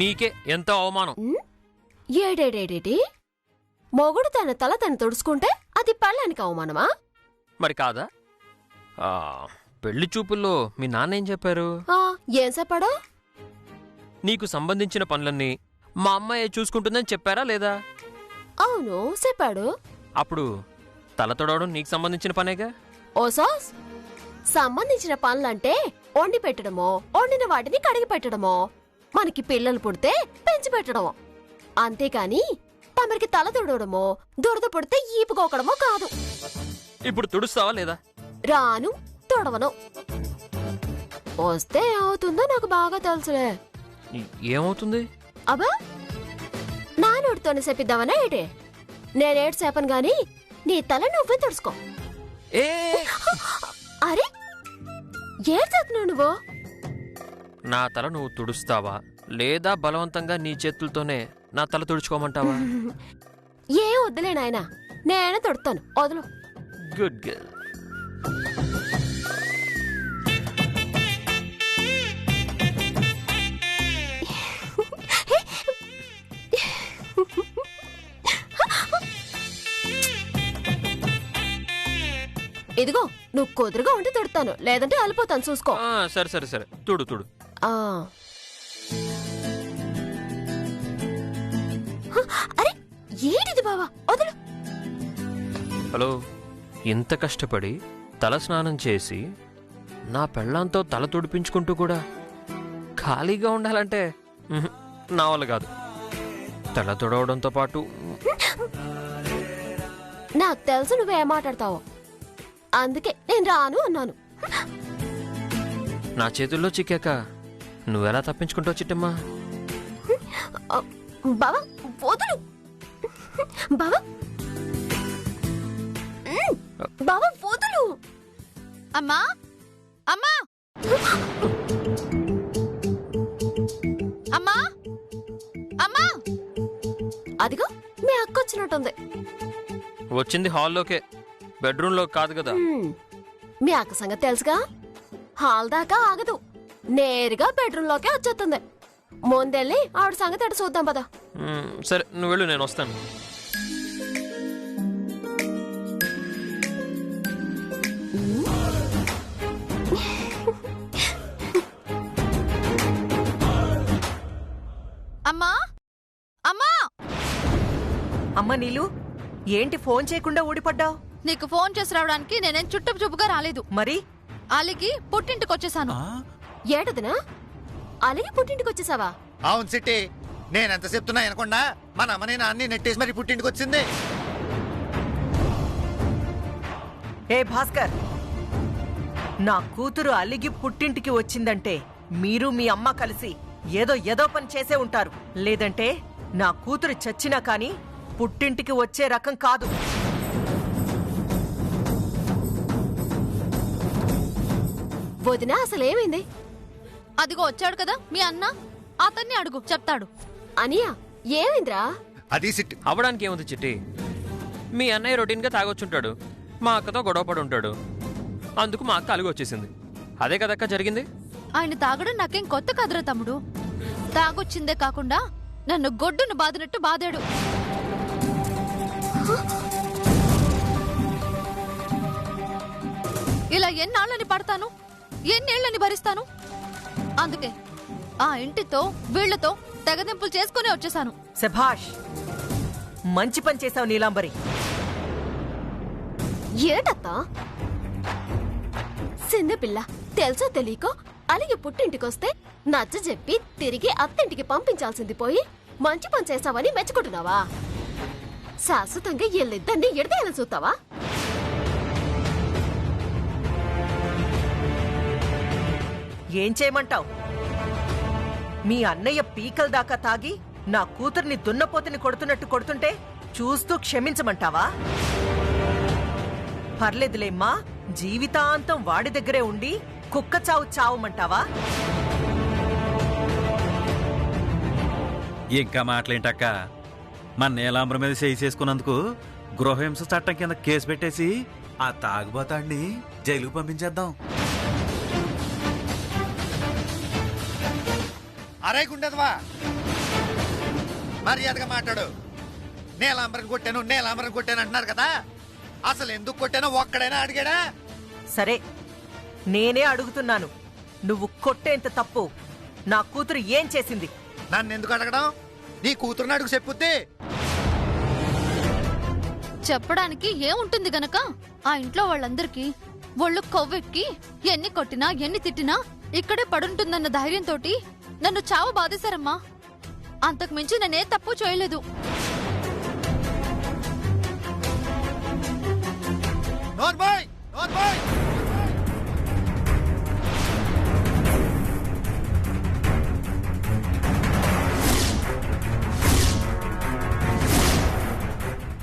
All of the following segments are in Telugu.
నీకే ఎంత అవమానం. ఏడేడేడేటి మొగుడు తన తల తను తుడుచుకుంటే అది పెళ్ళానికి అవమానమా? మరి కాదా? పెళ్లి చూపుల్లో మీ నాన్న ఏం చెప్పారు? ఏం చెప్పాడు? నీకు సంబంధించిన పనులన్నీ మా అమ్మాయి చూసుకుంటుందని చెప్పారా లేదా? అవును చెప్పాడు. అప్పుడు తల తొడవడం నీకు సంబంధించిన పనేగా. ఓసాస్ సంబంధించిన పనులంటే వండి పెట్టడమో, వండిన వాటిని కడిగి పెట్టడమో, మనకి పిల్లలు పుడితే పెంచి పెట్టడమో, అంతేకాని తమరికి తల తుడవడమో, దురద పుడితే ఈపుకోకడమో కాదు. ఇప్పుడు తుడుస్తావా లేదా? రాను, తొడవను. వస్తే ఏమవుతుందో నాకు బాగా తెలుసులే. ఏమవుతుంది? అబ్బా నా నోటితోనే చెప్పిద్దామనా ఏటే? నేనేటి చెప్పను గాని నీ తల నువ్వే తుడుచుకో. అరే ఏం చేస్తున్నావు నువ్వు? నా తల నువ్వు తుడుస్తావా లేదా బలవంతంగా నీ చేతులతోనే నా తల తుడుచుకోమంటావా? ఏం వద్దులే నాయనా, నేనే తొడుతాను, వదలు. Good girl. ఇదిగో నువ్వు కుదురుగా ఉంటే తొడుతాను, లేదంటే అలిపోతాను చూసుకో. సరే సరే సరే, తుడు తుడు. అరే ఏడిది బావా, వదలు. హలో, ఇంత కష్టపడి తల స్నానం చేసి నా పెళ్ళాంతో తల తుడిపించుకుంటూ కూడా ఖాళీగా ఉండాలంటే నా వల్ల కాదు. తల తుడవడంతో పాటు నాకు తెలుసు నువ్వేం మాట్లాడతావో, అందుకే నేను రాను అన్నాను. నా చేతుల్లో చిక్కాక నువ్వెలా తప్పించుకుంటావు చిట్టమ్మా? బావా వదులు. బావా బావా వదులు. అమ్మా అమ్మా అమ్మా అమ్మా, అదిగో మీ అక్క వచ్చినట్టుంది. వచ్చింది హాల్లోకే, బెడ్రూమ్లో కాదు కదా. మీ అక్క సంగతి తెలుసుగా, హాల్ దాకా ఆగదు, నేరుగా బెడ్రూమ్ లోకే వచ్చేస్తుంది. ముందెళ్ళి ఆవిడ సంగతి అటు చూద్దాం పదా. సరే నువ్వు వెళ్ళు, నేను వస్తాను. అమ్మా అమ్మా. అమ్మ నీలు, ఏంటి ఫోన్ చేయకుండా ఊడిపడ్డావు? నీకు ఫోన్ చేసి రావడానికి నేనేం చుట్టూ చూపుగా రాలేదు. మరి అలిగి పుట్టింటికొచ్చేసాను. ఏటదినా అలిగి పుట్టింటికి వచ్చేసావా? అవును సిట్టి, నేనెంత చెప్తున్నా వినకుండా మన అమ్మని నాన్ని నెట్టేసి మరి పుట్టింటికి వచ్చింది. ఏ భాస్కర్, నా కూతురు అలిగి పుట్టింటికి వచ్చిందంటే మీరు మీ అమ్మ కలిసి ఏదో పని చేసే ఉంటారు. లేదంటే నా కూతురు చచ్చినా కాని పుట్టింటికి వచ్చే రకం కాదు. వదినా అసలేమైంది? అదిగో వచ్చాడు కదా మీ అన్న, అతన్ని అడుగు చెప్తాడు. అనియా ఏమైందిరా? అది సిట్టి అవ్వడానికి ఏముంది చిట్టి, మీ అన్నయ్య రొటీన్గా తాగొచ్చుంటాడు, మా అక్కతో గొడవపడి ఉంటాడు, అందుకు మా అక్క అలిగి వచ్చేసింది. అదే కదక్క జరిగింది. ఆయన తాగడం నాకేం కొత్త కదరా తమ్ముడు. తాగొచ్చిందే కాకుండా నన్ను గొడ్డును బాదినట్టు బాదాడు. ఇలా ఎన్నాళ్ళని పడతాను, ఎన్నేళ్లని భరిస్తాను. అందుకే ఆ ఇంటితో వీళ్లతో తెగదింపులు చేసుకునే వచ్చేసాను. శభాష్, మంచి పని చేశావు నీలాంబరి. ఏటత్తా చిన్నపిల్ల తెలుసో తెలియకో అలిగి పుట్టింటికొస్తే నచ్చ చెప్పి తిరిగి అత్తింటికి పంపించాల్సింది పోయి మంచి పని చేస్తావని మెచ్చుకుంటున్నావా? శాశ్వతంగా వీళ్ళిద్దరిని ఎడదేయాలని చూస్తావా? ఏం చేయమంటావు? మీ అన్నయ్య పీకల దాకా తాగి నా కూతుర్ని దున్నపోతుని కొడుతున్నట్టు కొడుతుంటే చూస్తూ క్షమించమంటావా? పర్లేదులేమ్మా, జీవితాంతం వాడి దగ్గరే ఉండి కుక్క చావు చావమంటావా? ఇంకా మాటలేంటక్క, మన నీలాంబరం మీద చేయి చేసుకున్నందుకు గృహహింస చట్టం కింద కేసు పెట్టేసి ఆ తాగుబోతాన్ని జైలుకు పంపించేద్దాం. అరే గుండెదవా, మర్యాదగా మాట్లాడు. నీలాంబరం కొట్టాను అంటున్నారు కదా, అసలు ఎందుకు కొట్టానో ఒక్కడైనా అడిగాడా? సరే, నేనే అడుగుతున్నాను. నువ్వు కొట్టేంత తప్పు నా కూతురు ఏం చేసింది? నన్ను ఎందుకు అడగడం? నీ కూతురుని అడుగు చెప్పుద్ది. చెప్పడానికి ఏముంటుంది గనక ఆ ఇంట్లో వాళ్ళందరికీ ఒళ్ళు కొవ్వెక్కి ఎన్ని కొట్టినా ఎన్ని తిట్టినా ఇక్కడే పడుంటుందన్న ధైర్యంతోటి నన్ను చావు బాధేశారమ్మా. అంతకు మించి నేనే తప్పు చేయలేదు. నోర్మోయ్, నోర్మోయ్.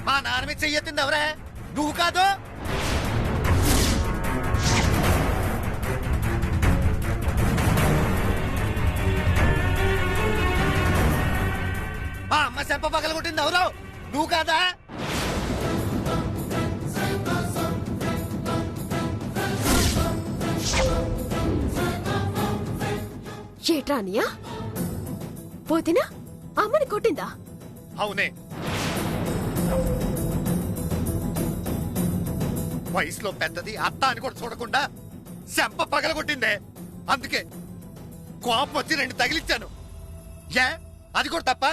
మా నాన్న మీద చెయ్యెత్తింది ఎవరే? నువ్వు కాదు. మా అమ్మ చెంప పగల కొట్టింది ఎవరు? నువ్వు కాదా? ఏట్రానియా పోతినా అమ్మని కొట్టిందా? అవునే, వయసులో పెద్దది అత్త అని కూడా చూడకుండా చెంప పగల కొట్టిందే. అందుకే కోపం వచ్చి 2 తగిలిచ్చాను. ఏ అది కూడా తప్ప?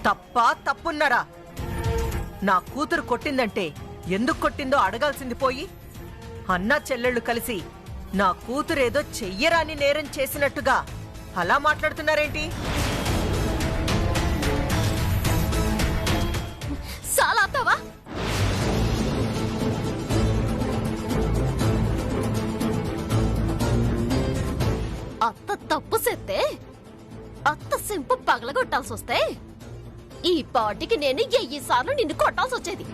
తప్పా తప్పున్నారా? నా కూతురు కొట్టిందంటే ఎందుకు కొట్టిందో అడగాల్సింది పోయి అన్నా చెల్లెళ్ళు కలిసి నా కూతురేదో చెయ్యరాని నేరం చేసినట్టుగా అలా మాట్లాడుతున్నారేంటి? సాలాతావా? అత్త తప్పు సెత్తే అత్త సింపు పగలగొట్టాల్సి వస్తే ఈ పాటికి నేను 1000 సార్లు నిన్ను కొట్టాల్సి వచ్చేది.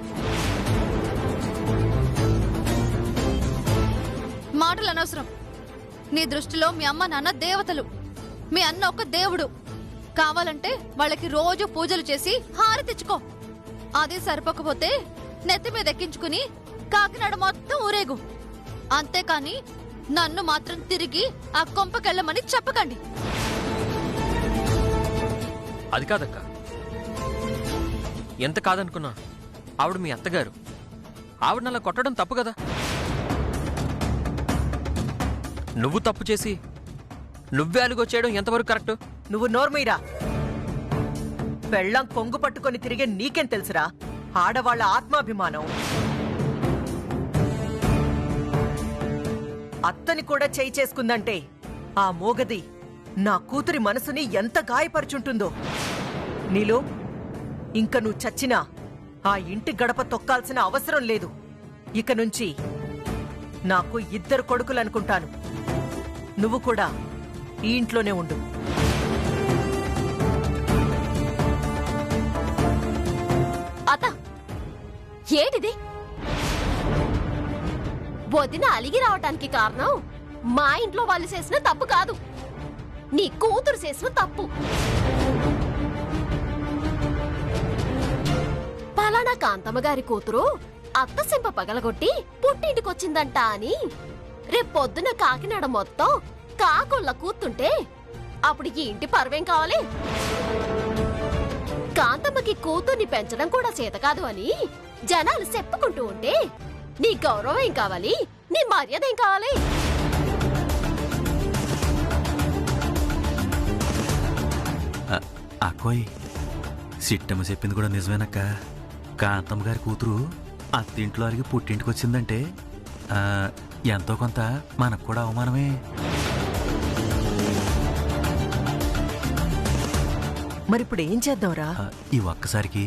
మాటలు అనవసరం. నీ దృష్టిలో మీ అమ్మ నాన్న దేవతలు, మీ అన్న ఒక దేవుడు. కావాలంటే వాళ్ళకి రోజు పూజలు చేసి హారతి తెచ్చుకో. అది సరిపోకపోతే నెత్తి మీద ఎక్కించుకుని కాకినాడ మొత్తం ఊరేగు. అంతేకాని నన్ను మాత్రం తిరిగి ఆ కొంపకెళ్ళమని చెప్పకండి. అది కాదక్క, ఎంత కాదనుకున్నా ఆవిడ మీ అత్తగారు. ఆవిడనలా కొట్టడం తప్పు కదా. నువ్వు తప్పు చేసి నువ్వే అలుగొచ్చేయడం ఎంతవరకు కరెక్ట్? నువ్వు నోర్మీరా. పెళ్ళం కొంగు పట్టుకొని తిరిగే నీకేం తెలుసురా ఆడవాళ్ల ఆత్మాభిమానం? అత్తని కూడా చేయి చేసుకుందంటే ఆ మోగది నా కూతురి మనసుని ఎంత గాయపరుచుంటుందో. నీలో ఇంక నువ్వు చచ్చినా ఆ ఇంటి గడప తొక్కాల్సిన అవసరం లేదు. ఇక నుంచి నాకు 2 కొడుకులనుకుంటాను. నువ్వు కూడా ఈ ఇంట్లోనే ఉండు. అత్త ఏంటిది? వదిన అలిగి రావటానికి కారణం మా ఇంట్లో వాళ్ళు చేసిన తప్పు కాదు, నీ కూతురు చేసిన తప్పు. పలానా కాంతమ్మ గారి కూతురు అత్త సింప పగలగొట్టి పుట్టింటికొచ్చిందంట అని రేపొద్దున కాకినాడ మొత్తం కాకుళ్ళ కూతుంటే అప్పుడు ఈ ఇంటి పరువేం కావాలి? కాంతమ్మకి కూతుర్ని పెంచడం కూడా చేత కాదు అని జనాలు చెప్పుకుంటూ ఉంటే నీ గౌరవం ఏం కావాలి? నీ మర్యాద ఏం కావాలి? అక్కోయ్, సిట్టమ్మ చెప్పింది కూడా నిజమేనక్క. కాంతమ్మ గారి కూతురు అత్తింట్లో అరిగి పుట్టింటికి వచ్చిందంటే ఎంతో కొంత మనకు కూడా అవమానమే. మరిప్పుడు ఏం చేద్దాంరా? ఈ ఒక్కసారికి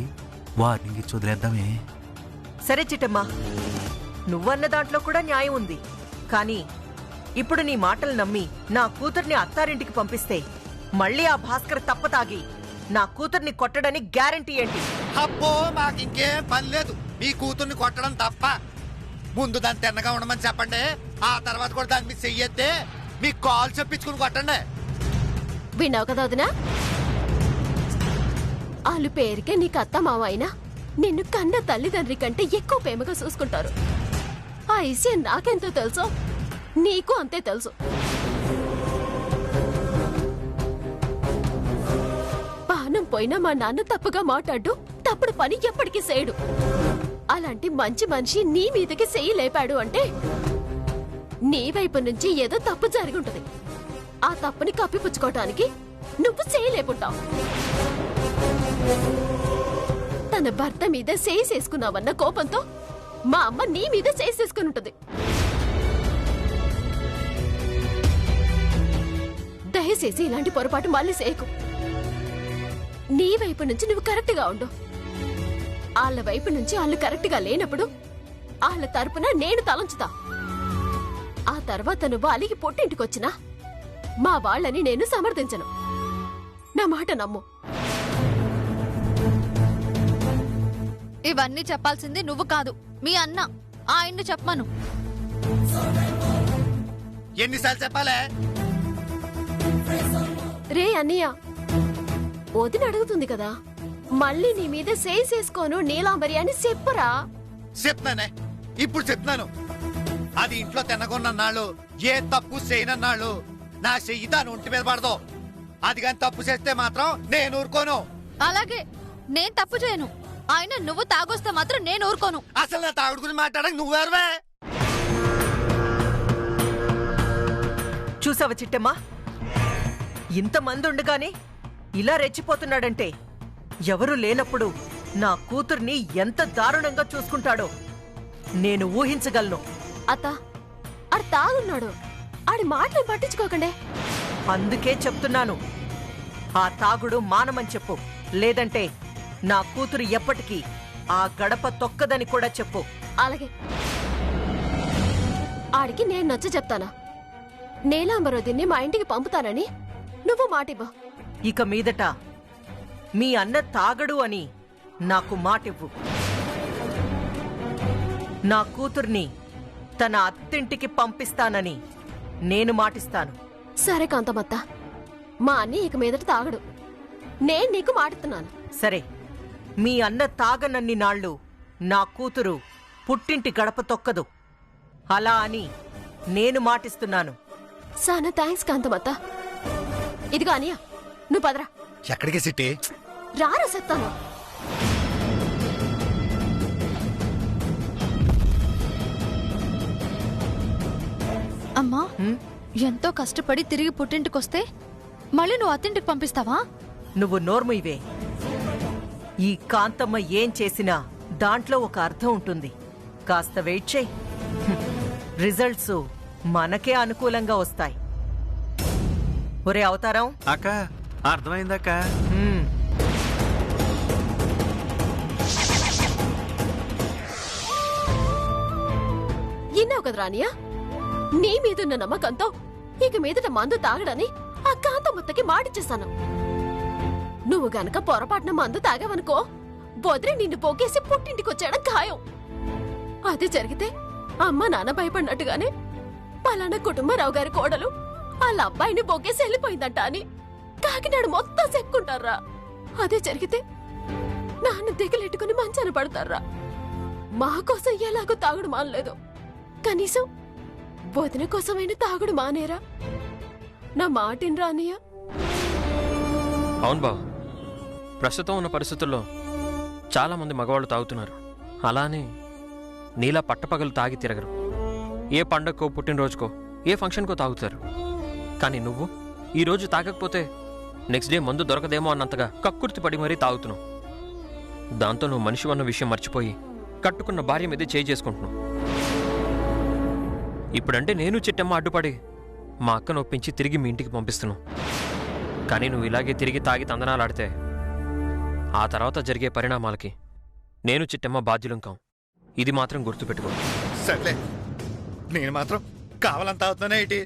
వార్నింగ్ ఇచ్చి వదిలేద్దామే. సరే చిట్టమ్మా, నువ్వన్న దాంట్లో కూడా న్యాయం ఉంది. కానీ ఇప్పుడు నీ మాటలు నమ్మి నా కూతుర్ని అత్తారింటికి పంపిస్తే మళ్ళీ ఆ భాస్కర్ తప్పతాగి నా కూతుర్ని కొట్టడని గ్యారంటీ ఏంటి? అబ్బో, మాకింకేం పని లేదు మీ కూతుర్ని కొట్టడం తప్ప. ముందు దాన్ని తిన్నగా ఉండమని చెప్పండి, ఆ తర్వాత కూడా దాని మీద చెయ్యొద్దే మీ కాల్ చెప్పించుకుని కొట్టండి. విన్నావు కదా వదినా? వాళ్ళు పేరుకే నీకు అత్త మావ అయినా నిన్ను కన్న తల్లిదండ్రి కంటే ఎక్కువ ప్రేమగా చూసుకుంటారు. ఆ విషయం నాకెంతో తెలుసో నీకు అంతే తెలుసు. పోయినా మా నాన్న తప్పుగా మాట్లాడు, తప్పుడు పని ఎప్పటికీ చేయడు. అలాంటి మంచి మనిషి నీ మీదకి చెయ్యి లేపాడు అంటే నీ వైపు నుంచి ఏదో తప్పు జరిగి ఉంటది. ఆ తప్పుని కప్పిపుచ్చుకోవటానికి నువ్వు చేయలేపుంటావు. తన భర్త మీద చేసుకున్నావన్న కోపంతో మా అమ్మ నీ మీద చేసుకుని ఉంటది. దయచేసి ఇలాంటి పొరపాటు మళ్ళీ చేయకు. నీ వైపు నుంచి నువ్వు కరెక్ట్ గా ఉండు. వాళ్ళ వైపు నుంచి వాళ్ళు కరెక్ట్ గా లేనప్పుడు వాళ్ళ తరపున నేను తలంచుతా. ఆ తర్వాత నువ్వు అలిగి పుట్టింటికొచ్చినా మా వాళ్ళని నేను సమర్థించను. నా మాట నమ్ము. ఇవన్నీ చెప్పాల్సింది నువ్వు కాదు, మీ అన్న. ఆయన్ని చెప్పమను. ఎన్నిసార్లు చెప్పాలే? రే అన్నయ్య, వదిన అడుగుతుంది కదా, మళ్ళీ నీ మీద చేసుకోను నీలాంబరి అని చెప్పురా. చెప్తానే, ఇప్పుడు చెప్తున్నాను. అది ఇంట్లో తినకున్నన్నాళ్ళు, ఏ తప్పు చేయనన్నాళ్ళు నా చెయ్యి దాని ఒంటి మీద పడదు. అది కానీ తప్పు చేస్తే మాత్రం నేను ఊరుకోను. అలాగే నేను తప్పు చేయను. ఆయన నువ్వు తాగొస్తే మాత్రం నేను ఊరుకోను. అసలు నా తాగుడు గురించి మాట్లాడక నువ్వెవరవే? చూసావా చిట్టమ్మా, ఇంతమంది ఉండగానే ఇలా రెచ్చిపోతున్నాడంటే ఎవరూ లేనప్పుడు నా కూతుర్ని ఎంత దారుణంగా చూసుకుంటాడో నేను ఊహించగలను. అత్త, ఆడు తాగున్నాడు. ఆడి మాటలు పట్టించుకోకండే. అందుకే చెప్తున్నాను, ఆ తాగుడు మానమని చెప్పు. లేదంటే నా కూతురు ఎప్పటికీ ఆ గడప తొక్కదని కూడా చెప్పు. అలాగే. ఆడికి నేను నచ్చ చెప్తానా? నీలాంబరోదిని మా ఇంటికి పంపుతానని నువ్వు మాటివ్వు. ఇక మీదట మీ అన్న తాగడు అని నాకు మాటివ్వు. నా కూతుర్ని తన అత్తింటికి పంపిస్తానని నేను మాటిస్తాను. సరే కాంతమత్త, మా అన్ని ఇక మీదట తాగడు. నేను నీకు మాటిస్తున్నాను. సరే, మీ అన్న తాగనన్ని నాళ్ళు నా కూతురు పుట్టింటి గడప తొక్కదు. అలా అని నేను మాటిస్తున్నాను. సానా థ్యాంక్స్ కాంతమత్త. ఇదిగో అనియా, నువ్వు పదరా. ఎక్కడికి సిట్టి? రారా సెత్తాను. అమ్మా, హ్మ్? ఎంతో కష్టపడి తిరిగి పుట్టింటికొస్తే మళ్ళీ నువ్వు అత్తింటికి పంపిస్తావా? నువ్వు నోర్ముయివే. ఈ కాంతమ్మ ఏం చేసినా దాంట్లో ఒక అర్థం ఉంటుంది. కాస్త వెయిట్ చేయి. రిజల్ట్స్ మనకే అనుకూలంగా వస్తాయి. ఒరే అవతారం, అక్క అర్థమైందక్క. హ్మ్. ఇన్నావు కదరా అనియా, నీ మీదున్న నమ్మకంతో ఇక మీదట మందు తాగడని ఆ కాంతమ్మత్తకి మాటిచ్చేశాను. నువ్వు గనక పొరపాటున మందు తాగావనుకో, వదిలి నిన్ను పోకేసి పుట్టింటికొచ్చేయడం ఖాయం. అదే జరిగితే అమ్మ నాన్న భయపడినట్టుగానే పలానా కుటుంబరావు గారి కోడలు వాళ్ళ అబ్బాయిని బొగ్గేసి వెళ్ళిపోయిందంట అని కాకినాడ మొత్తం చెప్పుకుంటారా. అదే జరిగితే నాన్న దిగలెట్టుకుని మంచాన పడతారా. మా కోసం ఎలాగో తాగుడు మానలేదు, కనీసం వదిన కోసమైనా తాగుడు మానేరా. నా మాటిన్రా అన్నయ్య. అవును బావ, ప్రస్తుతం ఉన్న పరిస్థితుల్లో చాలా మంది మగవాళ్ళు తాగుతున్నారు. అలానే నీలా పట్టపగలు తాగి తిరగరు. ఏ పండగకో పుట్టినరోజుకో ఏ ఫంక్షన్కో తాగుతారు. కానీ నువ్వు ఈరోజు తాగకపోతే నెక్స్ట్ డే మందు దొరకదేమో అన్నంతగా కక్కుర్తి పడి మరీ తాగుతున్నావు. దాంతో నువ్వు మనిషి అన్న విషయం మర్చిపోయి కట్టుకున్న భార్య మీదే చేయి చేసుకుంటున్నావు. ఇప్పుడంటే నేను చిట్టమ్మ అడ్డుపడి మా అక్కను ఒప్పించి తిరిగి మీ ఇంటికి పంపిస్తున్నావు. కానీ నువ్వు ఇలాగే తిరిగి తాగి తందనాలాడితే ఆ తర్వాత జరిగే పరిణామాలకి నేను చిట్టమ్మ బాధ్యులం కాం. ఇది మాత్రం గుర్తుపెట్టుకో. సర్లే, నేను మాత్రం కావాలంత అవుతున్నానే ఏంటి?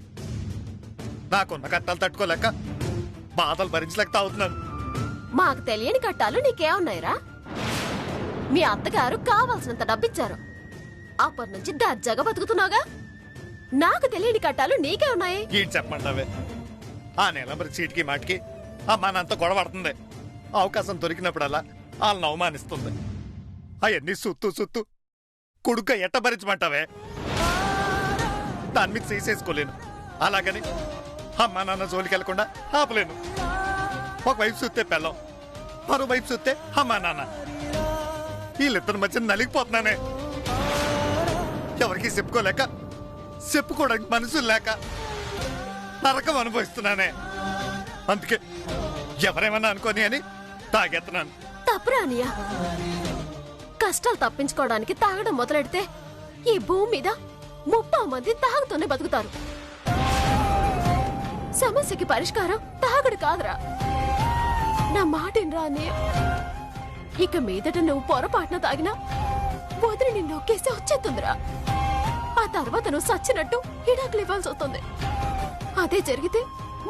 నాకున్న కట్టాలు తట్టుకోలేక బాధలు భరించలేక తాగుతున్నాను. మాకు తెలియని కట్టాలు నీకేమున్నాయిరా? మీ అత్తగారు కావాల్సినంత డబ్బిచ్చారు, అప్పటి నుంచి దర్జాగా బతుకుతున్నావుగా. నాకు తెలియని కట్టాలు నీకే ఉన్నాయి. ఏంటి చెప్పమంటావే? ఆ నెల మరి చీటికి మాటికి అమ్మానంతా గొడవడుతుంది. అవకాశం దొరికినప్పుడల్లా వాళ్ళని అవమానిస్తుంది. అవన్నీ సుత్తు కొడుక ఎట్ట భరించమంటావే? దాని మీద చేసేసుకోలేను. అలాగని అమ్మా నాన్న జోలికి వెళ్లకుండా ఆపలేను. ఒకవైపు సుత్తే పెళ్ళం, మరోవైపు చూస్తే అమ్మా నాన్న. వీళ్ళిద్దరి మధ్య నలిగిపోతున్నానే. ఎవరికి చెప్పుకోలేక, చెప్పుకోవడానికి మనసులు లేక నరకం అనుభవిస్తున్నానే. అందుకే ఎవరేమన్నా అనుకోని అని తాగెత్తున్నాను. తప్పురా అనియా. కష్టాలు తప్పించుకోవడానికి తాగడం మొదలెడితే ఈ భూమి మీద 30 మంది తాగుతూనే బతుకుతారు. సమస్యకి పరిష్కారం తాగుడు కాదురా. నా మాటినరా అన్నయ్య. ఇక మీదట నువ్వు పొరపాటున తాగినా వదిలి నిన్ను నొక్కేసి వచ్చేస్తుందిరా. ఆ తర్వాత నువ్వు సచ్చినట్టు హిడాకులు ఇవ్వాల్సి వస్తుంది. అదే జరిగితే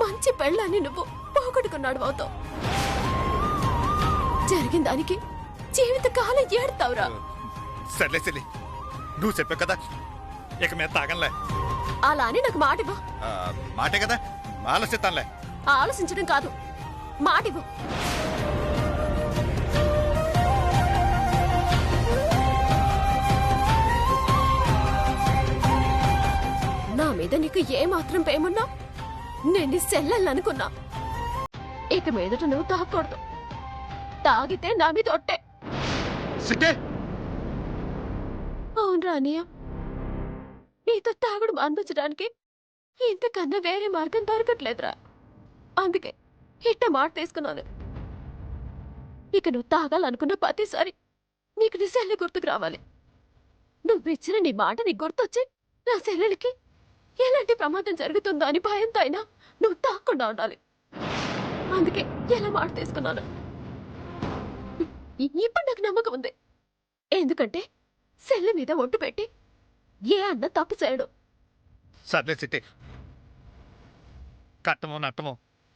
మంచి పెళ్ళాన్ని నువ్వు పోగొట్టుకున్నాడు అవుతావు. జరిగిన దానికి జీవితకాలం ఏడుతావురా. సర్లే సర్లే, నువ్వు చెప్పావు కదా, ఇక మీద తాగంలే. అలా అని నాకు మాటివ్వు. మాటే కదా, ఆలోచిస్తానులే. ఆలోచించడం కాదు, మాటివ్వు. నా మీద నీకు ఏమాత్రం ప్రేమున్నా నేను నీ సెల్లెళ్ళనుకున్నా. ఇక మీదట నువ్వు తాగకూడదు. తాగితే నా మీద ఒట్టే. సిట్టే, అవునరా అనియా. నీతో తాగుడు మాన్పించడానికి ఇంతకన్నా వేరే మార్గం దొరకట్లేదురా. అందుకే ఇట్ట మాట తీసుకున్నాను. ఇక నువ్వు తాగాలనుకున్న ప్రతిసారి నీకు నీ సెల్లె గుర్తుకు రావాలి. నువ్వు ఇచ్చిన నీ మాట నీకు గుర్తొచ్చి నా సెల్లెలకి ఎలాంటి ప్రమాదం జరుగుతుందో అని భయంతో అయినా నువ్వు తాగకుండా ఉండాలి. అందుకే ఎలా మాట తీసుకున్నాను. ఇప్పుడు నాకు నమ్మకం ఉంది. ఎందుకంటే సెల్లె మీద ఒట్టు పెట్టి ఏ అన్న తప్పు చేయడు. సర్లే సిట్టే, కట్టమో నట్టమో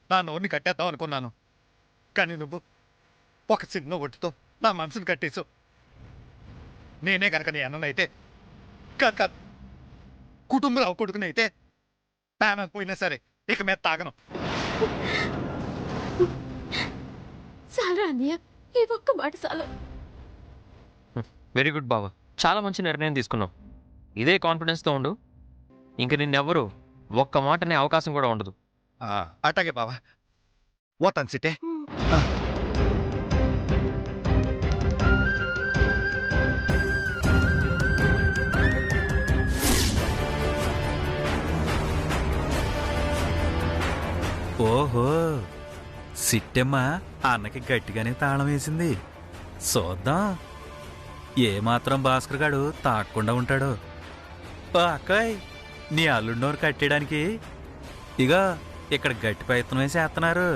నా నోరుని కట్టేద్దాం అనుకున్నాను. కానీ నువ్వు ఒక చిన్న ఒట్టుతో నా మనసుని కట్టేసు. నేనే కనుక నీ అన్ననైతే, కనుక కుటుంబరావు కొడుకునైతే ప్రాణం పోయినా సరే ఇక మీద తాగను. చాలా అన్నయ్య, ఈ ఒక్క మాట చాలు. వెరీ గుడ్ బావా, చాలా మంచి నిర్ణయం తీసుకున్నావు. ఇదే కాన్ఫిడెన్స్తో ఉండు. ఇంక నిన్నెవ్వరూ ఒక్క మాట అనే అవకాశం కూడా ఉండదు. అట్లాగే బావా, పోతాను సిట్టే. ఓహో, సిట్టెమ్మ అన్నకి గట్టిగానే తాళం వేసింది. చూద్దాం ఏమాత్రం భాస్కర్ గాడు తాగకుండా ఉంటాడో. ఓ అక్కాయ్, నీ అల్లుడినోరు కట్టేయడానికి ఇగో ఇక్కడ గట్టి ప్రయత్నం వేసి చేస్తున్నారు.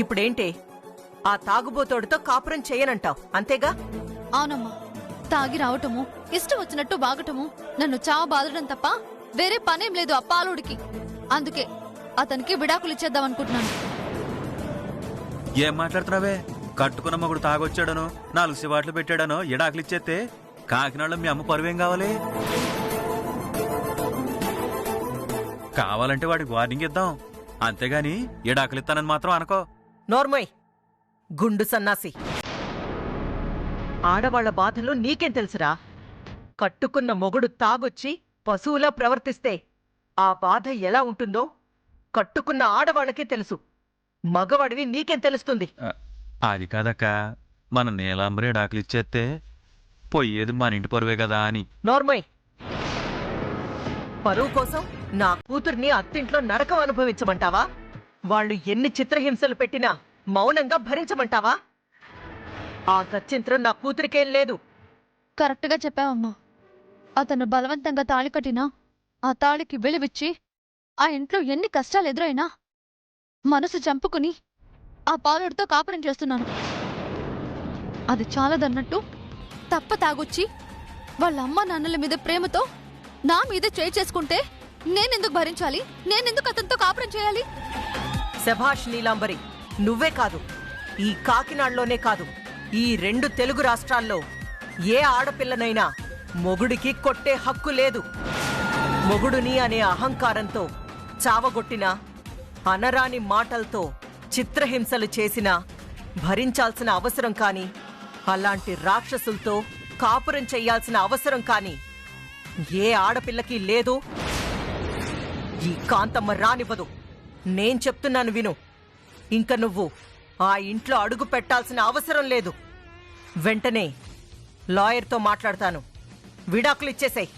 ఇప్పుడేంటి? ఆ తాగుబోతోడితో కాపురం చేయనంటావు అంతేగా? అవునమ్మా, తాగి రావటము, ఇష్టం వచ్చినట్టు బాగటము, నన్ను చావ బాధడం తప్ప వేరే పనేం లేదు ఆ పాలుడికి. అందుకే అతనికి విడాకులు ఇచ్చేద్దాం అనుకుంటున్నాను. ఏం మాట్లాడుతున్నావే? కట్టుకున్న మగుడు తాగొచ్చాడనో 4 సివాట్లు పెట్టాడనో ఎడాకులు ఇచ్చేస్తే కాకినాడలో మీ అమ్మ పరువేం కావాలి? కావాలంటే వాడికి వార్నింగ్ ఇద్దాం, అంతేగాని ఎడాకులిస్తానని మాత్రం అనుకో. నోర్మోయ్, గుండు సన్నాసి. ఆడవాళ్ల బాధలు నీకేం తెలుసురా? కట్టుకున్న మొగుడు తాగొచ్చి పశువులా ప్రవర్తిస్తే ఆ బాధ ఎలా ఉంటుందో కట్టుకున్న ఆడవాళ్ళకే తెలుసు. మగవాడివి నీకేం తెలుస్తుంది? అది కాదక్క, మన నీలాంబరి ఎడాకులు ఇచ్చేస్తే పోయేది మన ఇంటి పరువే కదా అని. నోర్మోయ్, పరువు కోసం నా కూతుర్ని అత్తింట్లో నరకం అనుభవించమంటావా? వాళ్ళు ఎన్ని చిత్రహింసలు పెట్టినా మౌనంగా భరించమంటావా? ఆ గత్యంతరం నా కూతురికేం లేదు. కరెక్ట్గా చెప్పావమ్మా. అతను బలవంతంగా తాళి కట్టినా ఆ తాళికి వెలువిచ్చి ఆ ఇంట్లో ఎన్ని కష్టాలు ఎదురైనా మనసు చంపుకుని ఆ పాలుడితో కాపురం చేస్తున్నాను. అది చాలదన్నట్టు తప్ప తాగొచ్చి వాళ్ళ అమ్మ నాన్నల మీద ప్రేమతో నా మీద చేయి చేసుకుంటే నేనెందుకు భరించాలి? నేనెందుకు అతనితో కాపురం చేయాలి? శభాష్ నీలాంబరి, నువ్వే కాదు, ఈ కాకినాడలోనే కాదు, ఈ 2 తెలుగు రాష్ట్రాల్లో ఏ ఆడపిల్లనైనా మొగుడికి కొట్టే హక్కు లేదు. మొగుడుని అనే అహంకారంతో చావగొట్టినా, అనరాని మాటలతో చిత్రహింసలు చేసినా భరించాల్సిన అవసరం కానీ అలాంటి రాక్షసులతో కాపురం చెయ్యాల్సిన అవసరం కానీ ఏ ఆడపిల్లకి లేదు. ఈ కాంతమ్మ రానివ్వదు. నేను చెప్తున్నాను విను. ఇంక నువ్వు ఆ ఇంట్లో అడుగు పెట్టాల్సిన అవసరం లేదు. వెంటనే లాయర్తో మాట్లాడతాను. విడాకులు ఇచ్చేసాయి.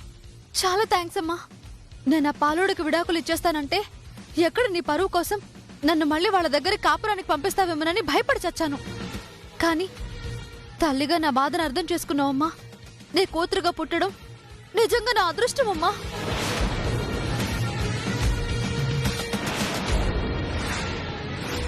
చాలా థ్యాంక్స్ అమ్మా. నేను ఆ పాలోడికి విడాకులు ఇచ్చేస్తానంటే ఎక్కడ నీ పరువు కోసం నన్ను మళ్ళీ వాళ్ళ దగ్గర కాపురానికి పంపిస్తావేమోనని భయపడి చచ్చాను. కానీ తల్లిగా నా బాధను అర్థం చేసుకున్నావమ్మా. నీ కూతురుగా పుట్టడం నిజంగా నా అదృష్టమమ్మా.